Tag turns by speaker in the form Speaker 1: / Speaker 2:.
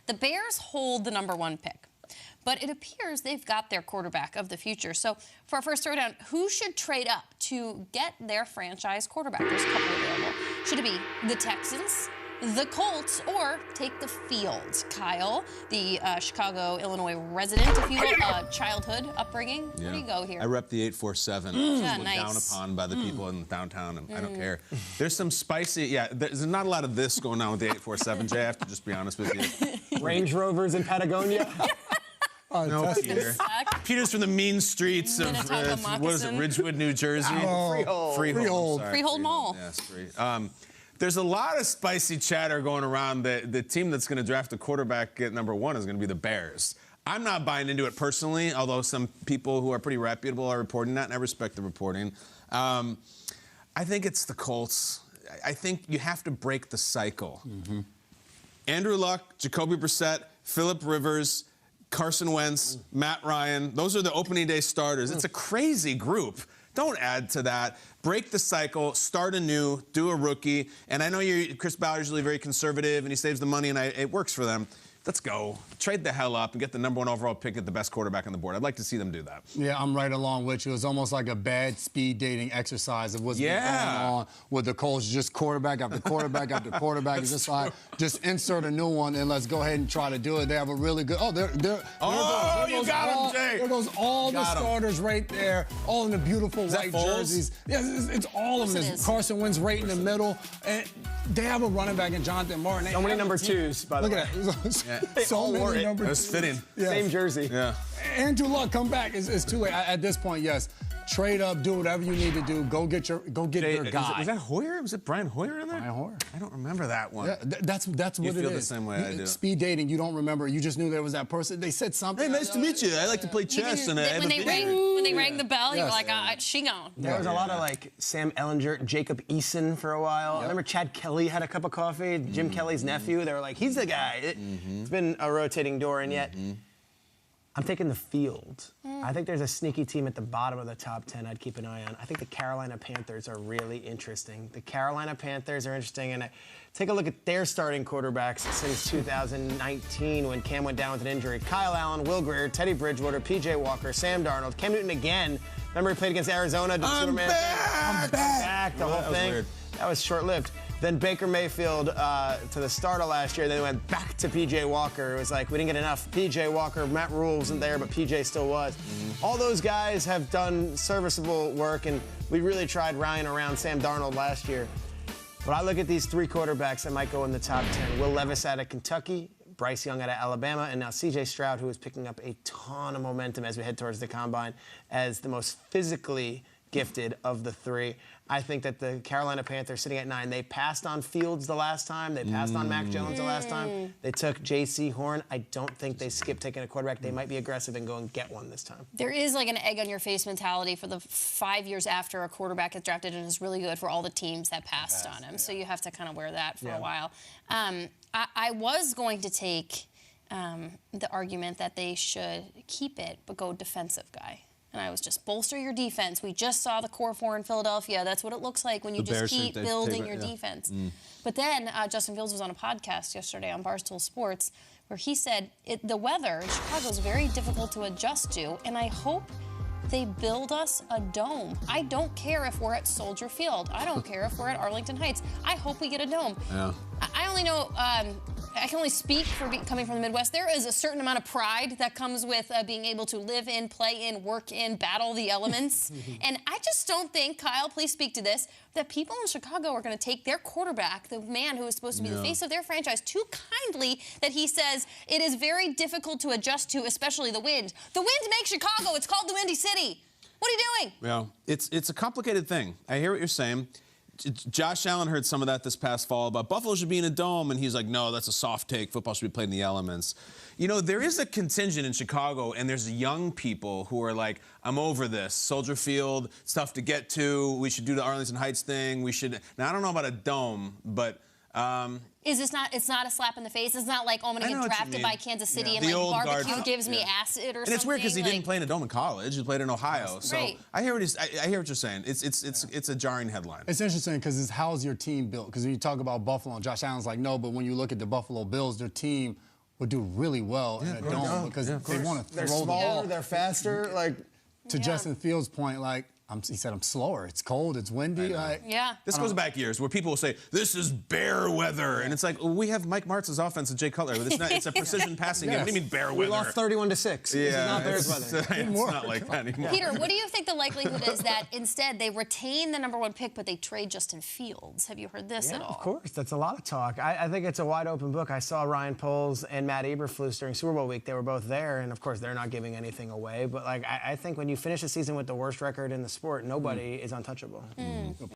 Speaker 1: The Bears hold the #1 pick. But it appears they've got their quarterback of the future. So for our first throwdown, who should trade up to get their franchise quarterback? There's a couple available. Should it be the Texans, the Colts, or take the field? Kyle, the Chicago, Illinois resident, if you will, childhood upbringing.
Speaker 2: Yeah.
Speaker 1: Where do you go here?
Speaker 2: I rep the 847.
Speaker 1: Yeah,
Speaker 2: Looked
Speaker 1: nice.
Speaker 2: down upon by the people in downtown, and I don't care. There's some spicy, there's not a lot of this going on with the 847, Jay, I have to just be honest with you.
Speaker 3: Range Rovers in Patagonia.
Speaker 2: No, Peter. Peter's from the mean streets of, what is it, Ridgewood, New Jersey?
Speaker 3: Freehold.
Speaker 1: Freehold Mall.
Speaker 2: Yes, there's a lot of spicy chatter going around that the team that's going to draft a quarterback at #1 is going to be the Bears. I'm not buying into it personally, although some people who are pretty reputable are reporting that, and I respect the reporting. I think it's the Colts. I think you have to break the cycle. Andrew Luck, Jacoby Brissett, Phillip Rivers, Carson Wentz, Matt Ryan, those are the opening day starters. It's a crazy group. Don't add to that. Break the cycle, start anew, do a rookie. And I know Chris Ballard's usually very conservative and he saves the money and it works for them. Let's go. Trade the hell up and get the #1 overall pick at the best quarterback on the board. I'd like to see them do that.
Speaker 4: Yeah, I'm right along with you. It was almost like a bad speed dating exercise of what's been going on with the Colts. Just quarterback after quarterback after quarterback. It's just like, just insert a new one and let's go ahead and try to do it. They have a really good, there
Speaker 2: you got him, Jay.
Speaker 4: There goes all the starters right there, all in the beautiful white jerseys. Yeah, it's all of them. There's Carson Wentz right in the middle. And they have a running back in Jonathan Martin.
Speaker 3: So many number 2s, by the way.
Speaker 4: Look at that.
Speaker 3: So many
Speaker 4: number 2s.
Speaker 2: That's fitting.
Speaker 4: Yeah.
Speaker 3: Same jersey.
Speaker 2: Yeah.
Speaker 4: Andrew Luck, come back. It's too late. At this point, yes. Trade up, do whatever you need to do. Go get your guy.
Speaker 2: Was that Hoyer? Was it Brian Hoyer in there?
Speaker 4: Brian Hoyer.
Speaker 2: I don't remember that one.
Speaker 4: Yeah, that's what it is.
Speaker 2: You feel the same way I do.
Speaker 4: Speed dating, you don't remember. You just knew there was that person. They said something.
Speaker 2: Hey, nice to meet you. I like to play chess. And
Speaker 1: when they rang the bell, you were like, she gone.
Speaker 3: There was a lot of like Sam Ellinger, Jacob Eason for a while. I remember Chad Kelly had a cup of coffee. Jim Kelly's nephew. They were like, he's the guy. It's been a rotating door, and yet I'm taking the field. I think there's a sneaky team at the bottom of the top 10 I'd keep an eye on. I think the Carolina Panthers are really interesting. The Carolina Panthers are interesting, and take a look at their starting quarterbacks since 2019 when Cam went down with an injury. Kyle Allen, Will Grier, Teddy Bridgewater, P.J. Walker, Sam Darnold, Cam Newton again. Remember he played against Arizona?
Speaker 2: I'm back!
Speaker 3: The whole thing.
Speaker 2: Weird.
Speaker 3: That was short-lived. Then Baker Mayfield to the start of last year. Then they went back to P.J. Walker. It was like we didn't get enough P.J. Walker. Matt Rule wasn't there, but P.J. still was. All those guys have done serviceable work, and we really tried rallying around Sam Darnold last year. But I look at these 3 quarterbacks that might go in the top 10. Will Levis out of Kentucky, Bryce Young out of Alabama, and now C.J. Stroud, who is picking up a ton of momentum as we head towards the Combine as the most physically gifted of the 3. I think that the Carolina Panthers sitting at 9, they passed on Fields the last time. They passed on Mac Jones the last time. They took J.C. Horn. I don't think they skipped taking a quarterback. They might be aggressive and go and get one this time.
Speaker 1: There is like an egg on your face mentality for the 5 years after a quarterback is drafted and is really good for all the teams that passed on him. Yeah. So you have to kind of wear that for a while. I was going to take the argument that they should keep it but go defensive guy. And I was just bolster your defense. We just saw the core 4 in Philadelphia. That's what it looks like when you just keep building your defense. But then Justin Fields was on a podcast yesterday on Barstool Sports where he said the weather in Chicago is very difficult to adjust to, and I hope they build us a dome. I don't care if we're at Soldier Field. I don't care if we're at Arlington Heights. I hope we get a dome. Yeah. I only know... I can only speak for coming from the Midwest. There is a certain amount of pride that comes with being able to live in, play in, work in, battle the elements. And I just don't think, Kyle, please speak to this, that people in Chicago are going to take their quarterback, the man who is supposed to be the face of their franchise, too kindly that he says it is very difficult to adjust to, especially the wind. The wind makes Chicago. It's called the Windy City. What are you doing?
Speaker 2: Yeah, it's a complicated thing. I hear what you're saying. Josh Allen heard some of that this past fall about Buffalo should be in a dome, and he's like, no, that's a soft take. Football should be played in the elements. You know, there is a contingent in Chicago, and there's young people who are like, I'm over this. Soldier Field, it's tough to get to. We should do the Arlington Heights thing. We should. Now, I don't know about a dome, but...
Speaker 1: Is this not? It's not a slap in the face. It's not like, oh, I'm going to get drafted by Kansas City and like barbecue gives me acid or something.
Speaker 2: And it's weird because he didn't play in a dome in college. He played in Ohio. So
Speaker 1: right.
Speaker 2: I hear what you're saying. It's a jarring headline.
Speaker 4: It's interesting because it's how's your team built? Because when you talk about Buffalo and Josh Allen's like, no, but when you look at the Buffalo Bills, their team would do really well in a dome because they want to
Speaker 3: They're
Speaker 4: throw the
Speaker 3: smaller,
Speaker 4: ball.
Speaker 3: they're faster. Like,
Speaker 4: To Justin Fields' point, like, he said, I'm slower. It's cold. It's windy. Like,
Speaker 1: Yeah.
Speaker 2: This goes back years where people will say, this is bear weather. And it's like, well, we have Mike Martz's offense and Jay Cutler. It's a precision passing game. What do you mean bear
Speaker 3: we
Speaker 2: weather?
Speaker 3: lost 31-6. This is not Bears weather.
Speaker 2: It's not like that anymore.
Speaker 1: Peter, what do you think the likelihood is that instead they retain the #1 pick, but they trade Justin Fields? Have you heard this at all?
Speaker 3: Of course, that's a lot of talk. I think it's a wide open book. I saw Ryan Poles and Matt Eberflus during Super Bowl week. They were both there, and of course, they're not giving anything away. But like, I think when you finish a season with the worst record in the sport, nobody is untouchable.